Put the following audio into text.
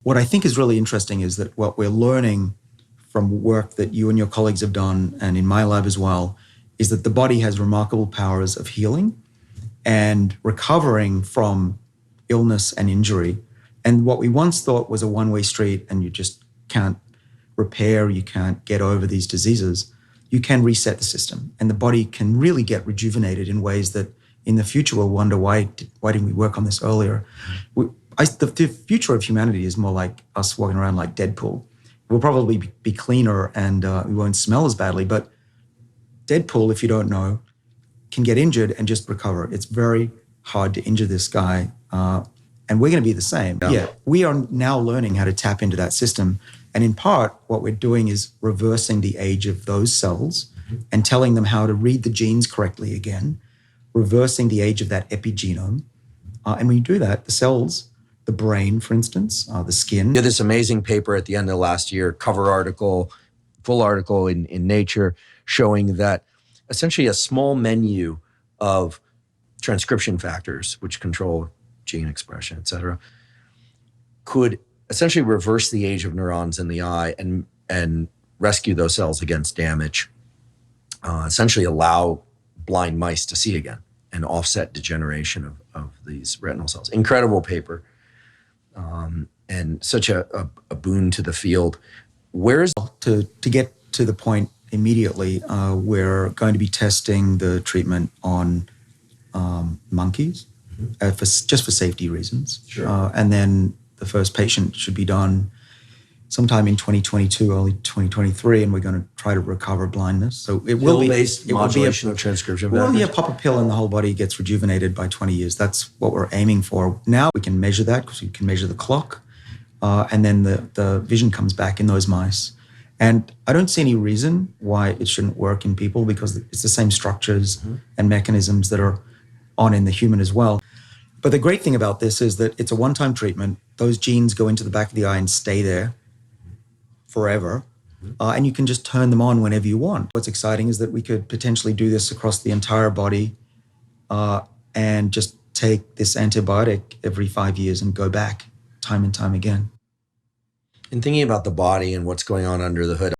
What I think is really interesting is that what we're learning from work that you and your colleagues have done, and in my lab as well, is that the body has remarkable powers of healing and recovering from illness and injury. And what we once thought was a one-way street and you just can't repair, you can't get over these diseases, you can reset the system. And the body can really get rejuvenated in ways that in the future we'll wonder, why didn't we work on this earlier? The future of humanity is more like us walking around like Deadpool. We'll probably be cleaner and we won't smell as badly, but Deadpool, if you don't know, can get injured and just recover. It's very hard to injure this guy. And we're going to be the same. Yeah, we are now learning how to tap into that system. And in part, what we're doing is reversing the age of those cells and telling them how to read the genes correctly again, reversing the age of that epigenome. And when you do that, the cells, the brain, for instance, the skin. You did this amazing paper at the end of last year, cover article, full article in Nature, showing that essentially a small menu of transcription factors, which control gene expression, et cetera, could essentially reverse the age of neurons in the eye and rescue those cells against damage, essentially allow blind mice to see again and offset degeneration of these retinal cells. Incredible paper, and such a boon to the field. Where's to get to the point immediately, we're going to be testing the treatment on monkeys just for safety reasons. Sure. And then the first patient should be done sometime in 2022, early 2023, and we're going to try to recover blindness. So it will be pill-based modulation of transcription factors. Well, yeah, pop a pill and the whole body gets rejuvenated by 20 years. That's what we're aiming for. Now we can measure that because we can measure the clock, and then the vision comes back in those mice. And I don't see any reason why it shouldn't work in people because it's the same structures and mechanisms that are on in the human as well. But the great thing about this is that it's a one-time treatment. Those genes go into the back of the eye and stay there forever. And you can just turn them on whenever you want. What's exciting is that we could potentially do this across the entire body and just take this antibiotic every 5 years and go back time and time again. In thinking about the body and what's going on under the hood,